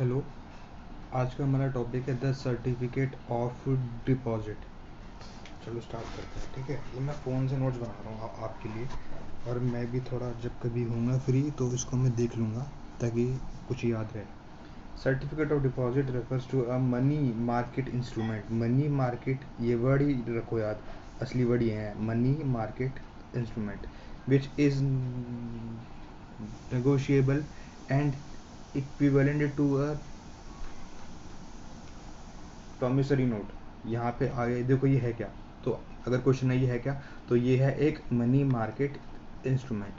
Hello. आज का हमारा टॉपिक है द सर्टिफिकेट ऑफ डिपॉजिट। चलो स्टार्ट करते हैं। ठीक है, ये मैं फ़ोन से नोट्स बना रहा हूँ आपके लिए, और मैं भी थोड़ा जब कभी होऊंगा फ्री तो इसको मैं देख लूँगा ताकि कुछ याद रहे। Certificate of deposit refers to a money market instrument. Money market ये वर्ड ही रखो याद, असली वर्ड ये है money market instrument which is negotiable and equivalent to a promissory note. यहाँ पे आगे देखो ये है क्या, तो अगर क्वेश्चन है ये है क्या, तो ये है एक मनी मार्केट इंस्ट्रूमेंट।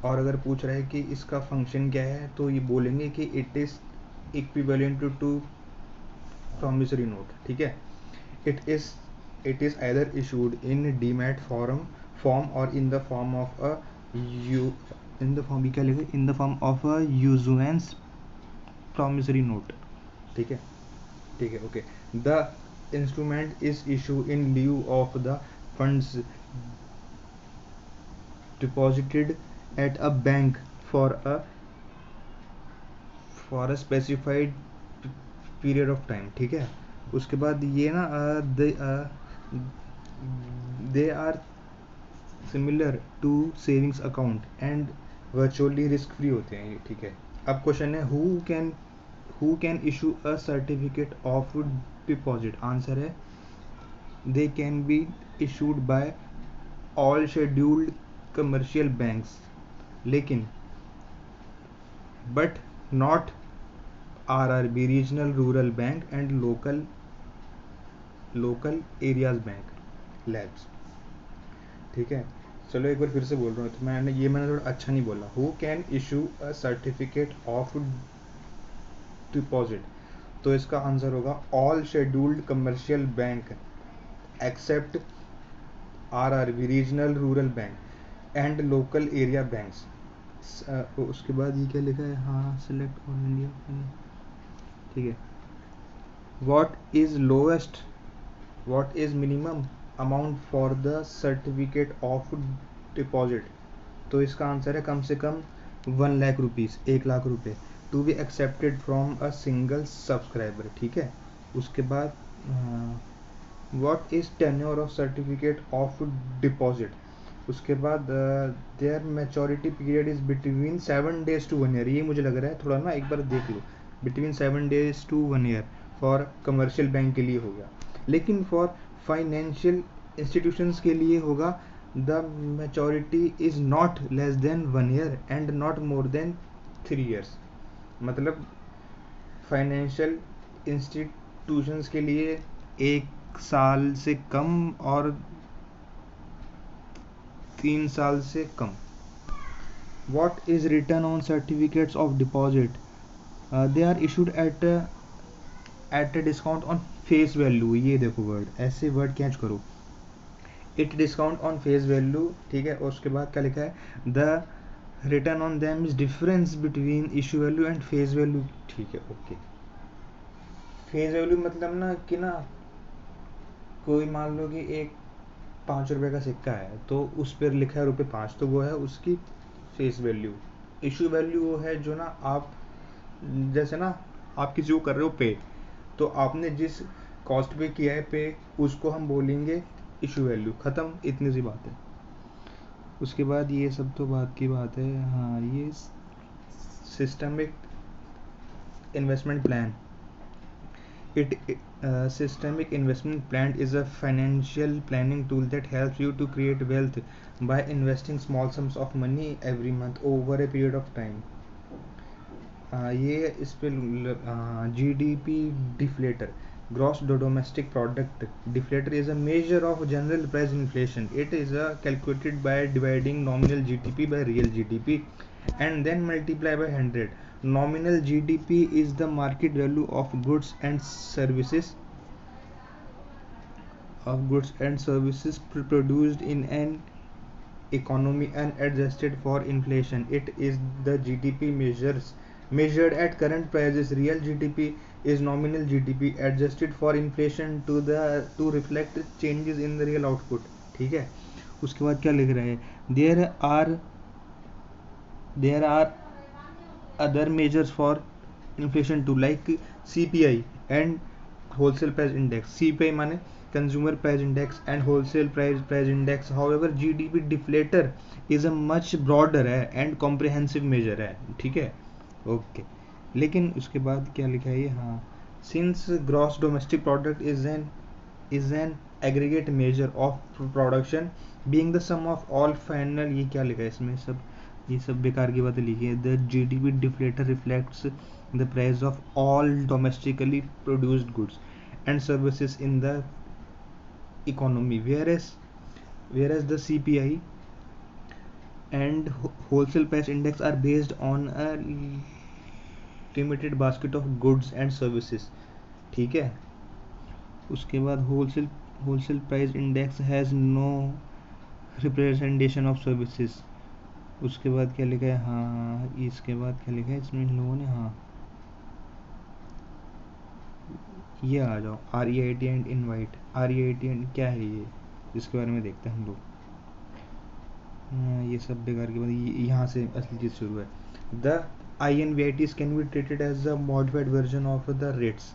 और अगर पूछ रहा है कि इसका फंक्शन क्या है, तो ये बोलेंगे कि it is equivalent to promissory note. ठीक है, it is either issued in demat form और in the form of a you in the form क्या लिखे in the form of a usance promissory note. ठीक है, ठीक है, okay. The instrument is issue in lieu of the funds deposited at a bank for a specified period of time. ठीक है, उसके बाद ये ना they are similar to savings account and virtually risk free होते हैं ये। ठीक है, अब क्वेश्चन है who can issue a certificate of deposit. Answer है they can be issued by all scheduled commercial banks, लेकिन but not RRB regional rural bank and local areas bank labs। ठीक है, चलो एक बार फिर से बोल रहा हूँ, तो मैंने थोड़ा अच्छा नहीं बोला। Who can issue a certificate of deposit, तो इसका आंसर होगा all scheduled commercial bank except RRB regional rural bank and local area banks. उसके बाद ये क्या लिखा है, हाँ सिलेक्ट ऑल इंडिया। ठीक है, what is minimum amount for the certificate of deposit, तो इसका आंसर है कम से कम 1,00,000 रुपीज़, 1,00,000 रुपये, to be accepted from a single subscriber. ठीक है, उसके बाद what is tenure of certificate of deposit, उसके बाद their maturity period is between 7 days to 1 year। ये मुझे लग रहा है थोड़ा ना, एक बार देख लो, between 7 days to 1 year for commercial bank के लिए हो गया, लेकिन फॉर फाइनेंशियल इंस्टीट्यूशंस के लिए होगा the maturity is not less than 1 year and not more than 3 years। मतलब फाइनेंशियल इंस्टीट्यूशंस के लिए 1 साल से कम और 3 साल से कम। What is written on certificates of deposit? They are issued at a discount on face value। ये देखो वर्ड, ऐसे वर्ड कैच करो, it discount on face value. ठीक है, और उसके बाद क्या लिखा है, the return on them is difference between issue value and face value. ठीक है, ओके। फेस वैल्यू मतलब ना कि ना, कोई मान लो कि एक 5 रुपए का सिक्का है, तो उस पर लिखा है ₹5, तो वो है उसकी फेस वैल्यू। इशू वैल्यू वो है जो ना आप, जैसे ना आप किसी को कर रहे हो पे, तो आपने जिस कॉस्ट पे किया है पे, उसको हम बोलेंगे इशू वैल्यू। ख़त्म, इतनी सी बात है। उसके बाद ये सब तो बात की बात है। हाँ, ये systemic investment plan, It systemic investment plan is a financial planning tool that helps you to create wealth by investing small sums of money every month over a period of time। ये इस पे GDP deflator, gross domestic product deflator is a measure of general price inflation। It is calculated by dividing nominal GDP by real GDP and then multiply by 100। Nominal GDP is the market value of goods and services produced in an economy and adjusted for inflation। It is the GDP measured at current prices। Real GDP is nominal GDP adjusted for inflation to reflect changes in the real output। ठीक है, उसके बाद क्या लिख रहे हैं, there are other measures for inflation too, like CPI and wholesale price index. CPI माने consumer price index and wholesale price index. However, GDP deflator is a much broader है and comprehensive measure है, ठीक है, okay. लेकिन उसके बाद क्या लिखा है ये, हाँ, since gross domestic product is an aggregate measure of production being the sum of all final, ये क्या लिखा है इसमें, सब ये सब बेकार की बातें लिखी है। The GDP deflator reflects the price of all domestically produced goods and services in the economy, whereas the CPI and wholesale price index are based on a limited basket of goods and services, ठीक है। उसके बाद wholesale price index has no representation of services। उसके बाद क्या लिखा है, हाँ, इसके बाद क्या लिखा है इसमें इन लोगों ने, हाँ, ये आ जाओ, REIT and invite. REIT and क्या है ये, इसके बारे में देखते हैं हम लोग। ये सब बेकार की बात, यहाँ से असली चीज़ शुरू है। The INVITs can be treated as a modified version of the rates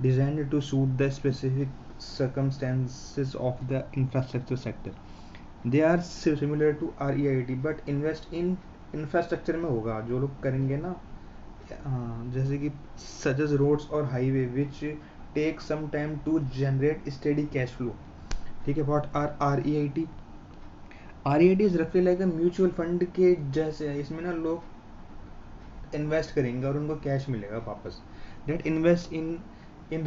designed to suit the specific circumstances of the infrastructure sector. They are similar to REIT but invest in infrastructure में होगा, जो लोग करेंगे ना, जैसे कि such as roads और highway which take some time to generate steady cash flow, ठीक है। What are REIT? REIT is roughly like a mutual fund के जैसे है, इसमें ना लोग इन्वेस्ट करेंगे और उनको कैश मिलेगा वापस। Debt invest in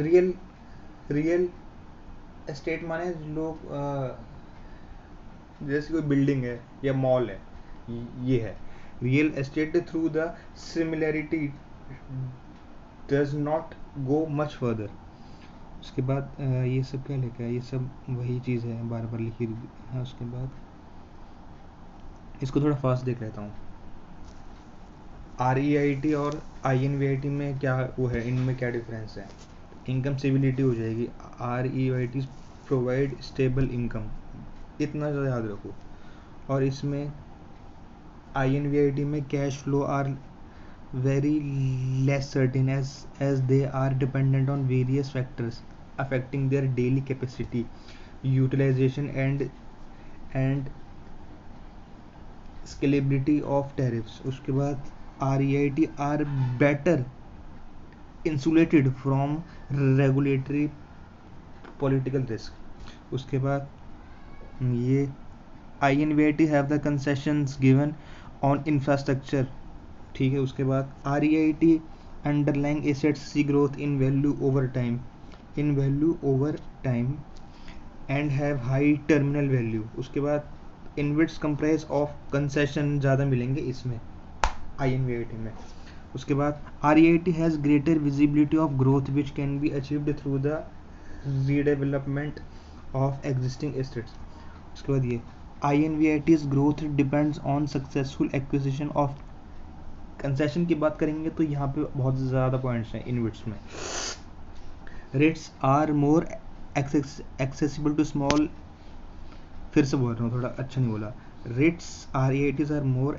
real estate माने लोग जैसे कोई बिल्डिंग है या मॉल है, ये है real estate. Through the similarity does not go much further. उसके बाद ये सब क्या लिखा है, ये सब वही चीज़ है बार बार लिखी है। उसके बाद इसको थोड़ा फास्ट देख लेता हूँ। REIT और INVIT में क्या वो है, इनमें क्या डिफरेंस है। इनकम स्टेबिलिटी हो जाएगी। REIT प्रोवाइड स्टेबल इनकम, इतना ज़्यादा याद रखो। और इसमें INVIT में cash flow are very less certain as they are dependent on various factors affecting their daily capacity utilization and scalability of tariffs। उसके बाद REIT are better insulated from regulatory political risk। उसके बाद ये INVIT have the concessions given on infrastructure, ठीक है। उसके बाद REIT underlying assets see growth in value over time and have high terminal value। उसके बाद INVITs comprise of concession ज़्यादा मिलेंगे इसमें INVIT में। उसके बाद REIT has greater visibility of growth which can be achieved through the redevelopment of existing assets। उसके बाद ये INVIT's growth depends on successful acquisition of concession की बात करेंगे तो यहाँ पे बहुत ज़्यादा पॉइंट्स हैं INVITs में। REITs are more accessible to small, फिर से बोल रहा हूँ, थोड़ा अच्छा नहीं बोला। रेट्स REITs आर मोर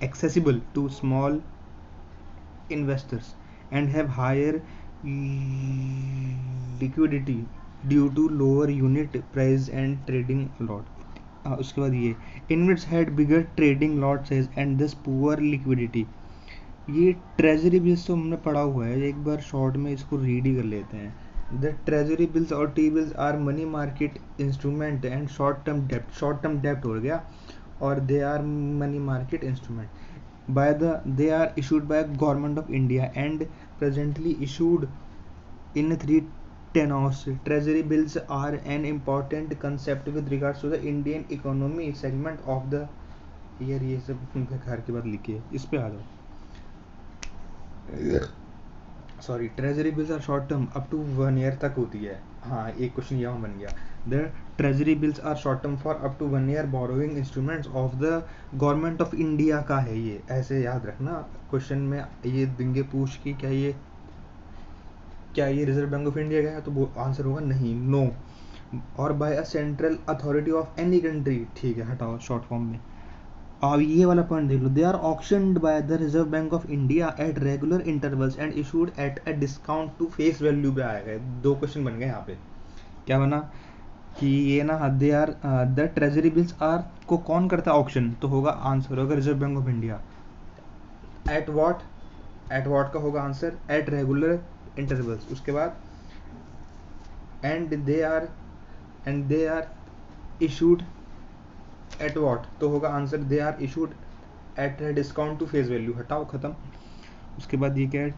accessible to small investors and have higher liquidity due to lower unit price and trading lot। उसके बाद ये INVITs had bigger trading lot size and thus poor liquidity। ये ट्रेजरी बिल्स तो हमने पढ़ा हुआ है, एक बार शॉर्ट में इसको रीड ही कर लेते हैं। द ट्रेजरी बिल्स और T bills are money market instrument and short term डेप्ट हो गया, और they are money market instrument they are issued by Government of India and presently issued in 3 tenors। Treasury bills are an important concept with regards to the Indian economy segment of the year। ये सब बेकार की बात लिखी है, इस पे आ जाओ। Sorry, treasury bills are short term up to 1 year तक होती है। हाँ, एक क्वेश्चन यहाँ बन गया। The treasury bills are short term for up to 1 year borrowing instruments of the government of India का है ये, ऐसे याद रखना। क्वेश्चन में ये देंगे पूछ की क्या ये रिजर्व बैंक ऑफ इंडिया का है, तो वो आंसर होगा नहीं, नो। और by a central authority of any country, ठीक है, हटाओ शॉर्ट फॉर्म में। अब ये वाला पॉइंट देख लो, they are auctioned by the Reserve bank of India at regular intervals and issued at a discount to face value पे आएगा। दो क्वेश्चन बन गए यहाँ पे। क्या बना कि ये ना they are the treasury bills are को कौन करता है ऑक्शन, तो होगा आंसर होगा reserve bank of India. At what का होगा आंसर एट रेगुलर इंटरवल्स। उसके बाद and they are issued at what, तो होगा answer they are issued at discount to face value. हटाओ, खत्म। उसके बाद ये क्या है,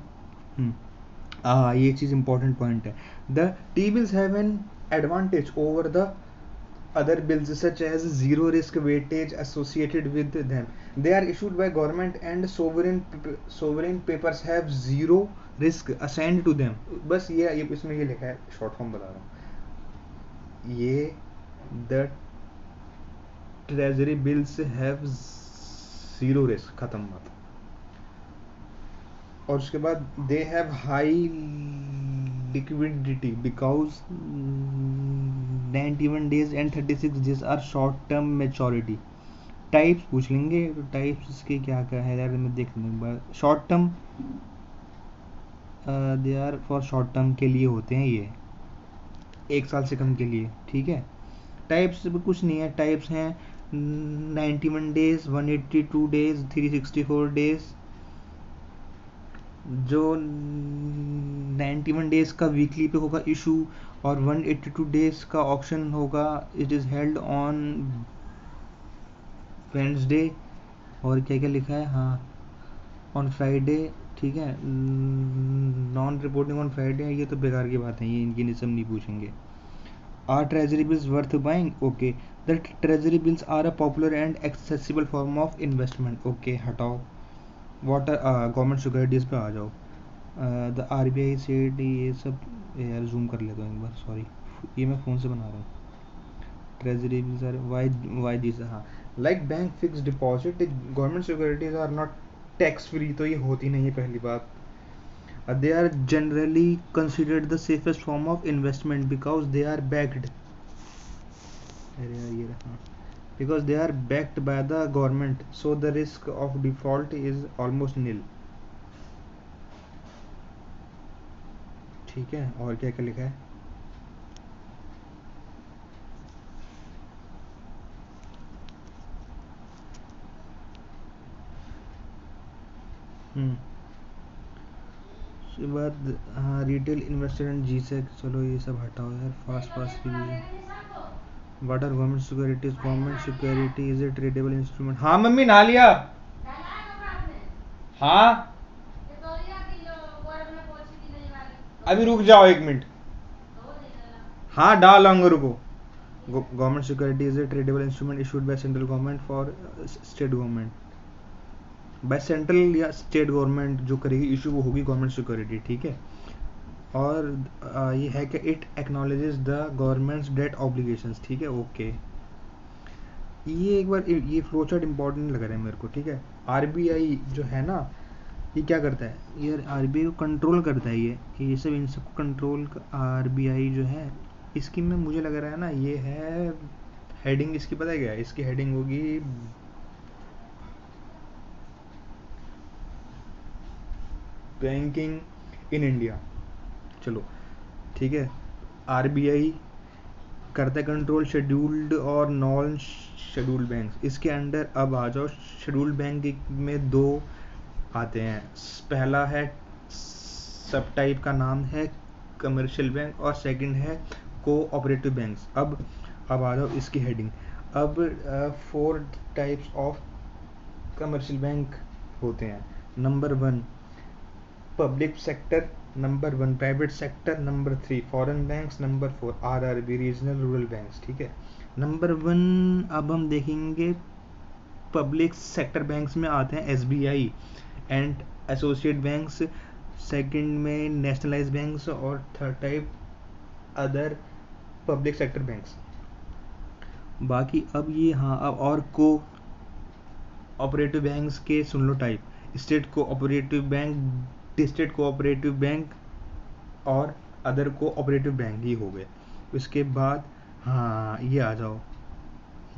ये चीज इंपॉर्टेंट पॉइंट है। The T bills have an advantage over the other bills such as zero risk weightage associated with them. They are issued by government and sovereign papers have zero risk assigned to them. बस ये इसमें ये लिखा है, short form बता रहा हूँ। ये the treasury bills have zero risk, खत्म बात। और उसके बाद they have high liquidity because 91 days and 36 days are short term maturity. Types पूछ लेंगे, तो टाइप्स इसके क्या क्या है यार, मैं देख लूँगा। Short term they are for short term के लिए होते हैं, ये 1 साल से कम के लिए, ठीक है। टाइप्स कुछ नहीं है, टाइप्स हैं 91 days, 182 days, 364 days। जो 91 डेज का वीकली पे होगा इशू और 182 डेज का ऑक्शन होगा, it is held on Wednesday. और क्या क्या लिखा है, हाँ ऑन फ्राइडे, ठीक है। नॉन रिपोर्टिंग ऑन फ्राइडे, ये तो बेकार की बात है, ये इनकी सब नहीं पूछेंगे। Are treasury bills worth buying, okay. The treasury bills are a popular and accessible form of investment, okay हटाओ। वाट गवर्नमेंट सिक्योरिटीज़ पे आ जाओ। द RBI सेड, ये सब यार जूम कर लेता हूँ एक बार, सॉरी ये मैं फ़ोन से बना रहा हूँ। Treasury bills are why this, हाँ like bank fix deposit government securities are not tax free, तो ये होती नहीं है पहली बात। They are generally considered the safest form of investment because they are backed, अरे यार ये रहा, because they are backed by the government, so the risk of default is almost nil, ठीक है। और क्या क्या लिखा है, उसके बाद हाँ रिटेल इन्वेस्टर एंड जीसेक, चलो ये सब हटाओ यार, fast revision. What are government securities, government security is a tradable instrument, हाँ मम्मी नहा लिया, हाँ अभी रुक जाओ 1 मिनट, हाँ डाल आऊंगा, रुको। Government security is a tradable instrument issued by central government for state government, by central या स्टेट गवर्नमेंट जो करेगी इशू वो होगी गवर्नमेंट सिक्योरिटी, ठीक है। और ये है कि it acknowledges the government's debt obligations, ठीक है, ओके। ये एक बार ये फ्लो चार्ट इंपॉर्टेंट लग रहा है मेरे को, ठीक है। RBI जो है ना, ये क्या करता है, ये RBI को कंट्रोल करता है, ये सब इन सबको कंट्रोल RBI जो है, इसकी में मुझे लग रहा है ना, ये है हेडिंग इसकी, पता है क्या, इसकी हेडिंग होगी बैंकिंग इन इंडिया, चलो ठीक है। RBI करता है कंट्रोल शेड्यूल्ड और नॉन शेड्यूल्ड बैंक, इसके अंडर अब आ जाओ। शेड्यूल्ड बैंक में 2 आते हैं, पहला है सब टाइप का नाम है कमर्शियल बैंक और सेकंड है कोऑपरेटिव बैंक्स। अब आ जाओ इसकी हेडिंग। अब 4 टाइप्स ऑफ कमर्शियल बैंक होते हैं। Number 1 public sector, number 1 private sector, number 3 foreign banks, number 4 RRB regional rural banks, ठीक है। नंबर 1 अब हम देखेंगे पब्लिक सेक्टर बैंक्स में आते हैं SBI and associate banks, second में नेशनलाइज बैंक्स और third type other public sector banks. बाकी अब ये हाँ अब और को ऑपरेटिव बैंक्स के सुन लो type, state cooperative bank, district cooperative bank और अदर कोऑपरेटिव बैंक, ये हो गए। उसके बाद हाँ ये आ जाओ,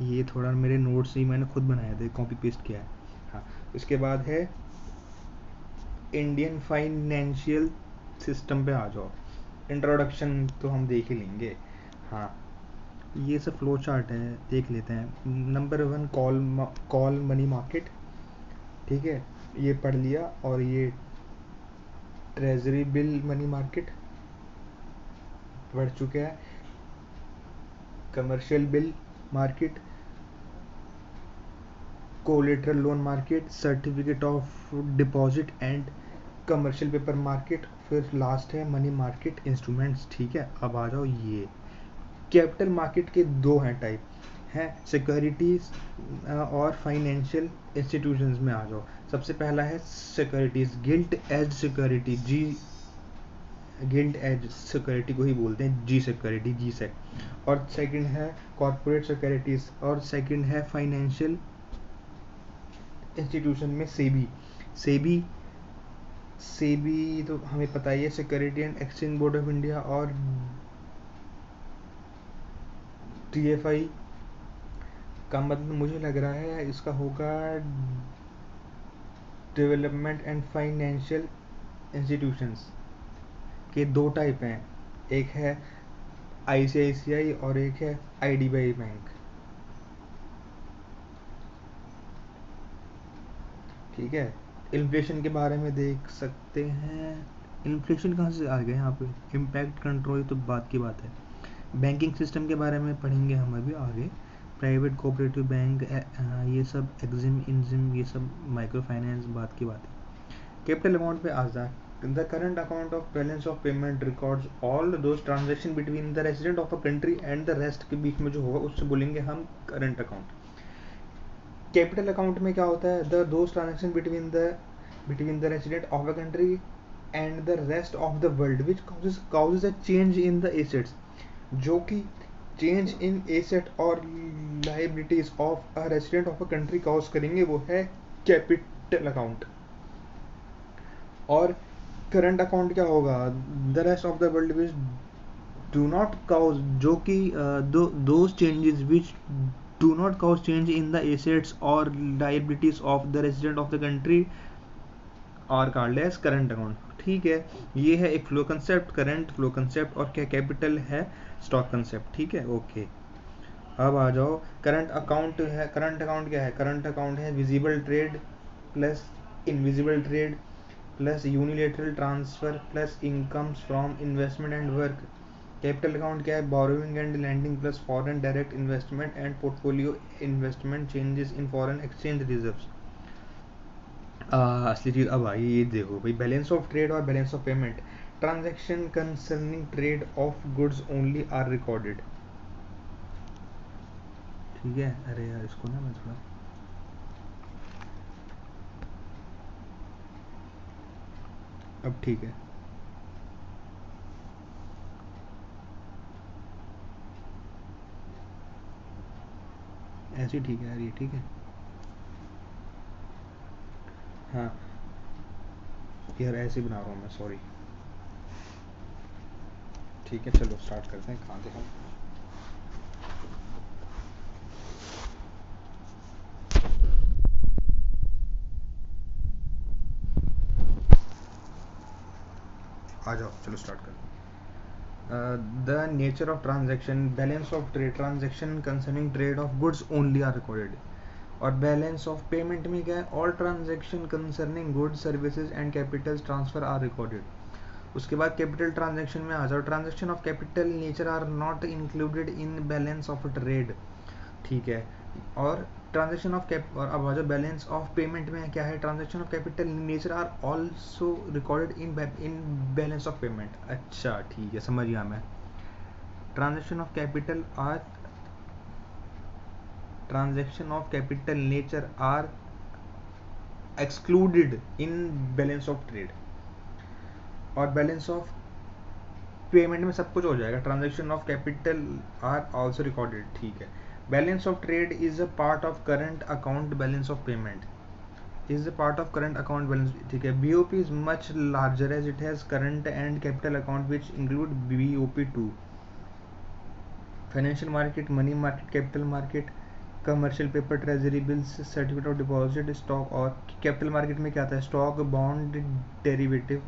ये थोड़ा मेरे नोट्स ही मैंने खुद बनाए थे, कॉपी पेस्ट किया है। हाँ, इसके बाद है इंडियन फाइनेंशियल सिस्टम पे आ जाओ। इंट्रोडक्शन तो हम देख ही लेंगे। हाँ, ये सब फ्लो चार्ट है, देख लेते हैं। नंबर 1 कॉल मनी मार्केट, ठीक है, ये पढ़ लिया। और ये ट्रेजरी बिल मनी मार्केट पढ़ चुके हैं। Commercial bill market, collateral loan market, certificate of deposit and commercial paper market, फिर लास्ट है मनी मार्केट इंस्ट्रूमेंट्स। ठीक है, अब आ जाओ ये कैपिटल मार्केट के दो हैं टाइप हैं, सिक्योरिटीज और फाइनेंशियल इंस्टीट्यूशंस में आ जाओ। सबसे पहला है सिक्योरिटीज, गिल्ट एज सिक्योरिटी, जी गिल्ट एज सिक्योरिटी को ही बोलते हैं जी सिक्योरिटी, जी सेक। और सेकंड है कॉर्पोरेट सिक्योरिटीज, और सेकंड है फाइनेंशियल इंस्टीट्यूशन में सेबी। सेबी सेबी तो हमें पता ही है, security and exchange board of India. और टीएफआई का मतलब मुझे लग रहा है इसका होगा डेवलपमेंट एंड फाइनेंशियल इंस्टीट्यूशंस के दो टाइप हैं, एक है आईसीआईसीआई और एक है आईडीबीआई बैंक। ठीक है, इन्फ्लेशन के बारे में देख सकते हैं। इन्फ्लेशन कहाँ से आ गया यहाँ पे, इम्पैक्ट कंट्रोल तो बात की बात है। बैंकिंग सिस्टम के बारे में पढ़ेंगे हम अभी आगे, प्राइवेट कोऑपरेटिव बैंक, ये सब एग्जिम इंजिम, ये सब माइक्रो फाइनेंस, बात की बात है। कैपिटल अकाउंट पे आ जाए, the current account of balance of payment records all those transaction between the resident of a country and the rest, के बीच में जो होगा उससे बोलेंगे हम करंट अकाउंट। कैपिटल अकाउंट में क्या होता है, the those transaction between the resident of a country and the rest of the world which causes a change in the assets, जो कि चेंज इन एसेट और liabilities of a resident of a country cause करेंगे, वो है capital account. और current account क्या होगा, the rest of the world which do not cause, जो कि those changes which do not cause change in the assets और liabilities of the resident of the country और कॉल्ड एज करंट अकाउंट। ठीक है, ये है एक flow concept, current flow concept, और क्या कैपिटल है स्टॉक कंसेप्ट। ठीक है, ओके। अब आ जाओ करंट अकाउंट है। करंट अकाउंट क्या है, करंट अकाउंट है visible trade plus invisible trade plus unilateral transfer plus incomes from investment and work. Capital account क्या है, borrowing and lending plus foreign direct investment and portfolio investment changes in foreign exchange reserves. असली चीज अब आई, ये देखो भाई, balance of trade और balance of payment, transaction concerning trade of goods only are recorded. ठीक है, अरे यार इसको ना मैं थोड़ा, अब ठीक है, ऐसे ठीक है यार, ये ठीक है। हाँ यार, ऐसे बना रहा हूँ मैं, सॉरी। ठीक है, चलो स्टार्ट करते हैं, कहाँ थे हम। आ जाओ, चलो स्टार्ट करते हैं। The nature of transaction, balance of trade, transaction concerning trade of goods only are recorded. और बैलेंस ऑफ पेमेंट में क्या है, all transaction concerning goods services and capital transfer are recorded. उसके बाद कैपिटल ट्रांजैक्शन में आ जाओ, transaction of capital nature are not included in balance of trade. ठीक है, और ट्रांजैक्शन ऑफ कैप, और अब आ जाओ बैलेंस ऑफ पेमेंट में क्या है, transaction of capital nature are also recorded in balance of payment. अच्छा ठीक है, समझ गया मैं। Transaction of capital are, transaction of capital nature are excluded in balance of trade, और बैलेंस ऑफ पेमेंट में सब कुछ हो जाएगा, transaction of capital are also recorded. ठीक है, balance of trade is a part of current account, balance of payment is a part of current account balance. ठीक है, BOP is much larger as it has current and capital account which include BOP2. Financial market, money market, capital market, commercial paper, treasury bills, certificate of deposit, stock. और capital market में क्या आता है? Stock, bond, derivative,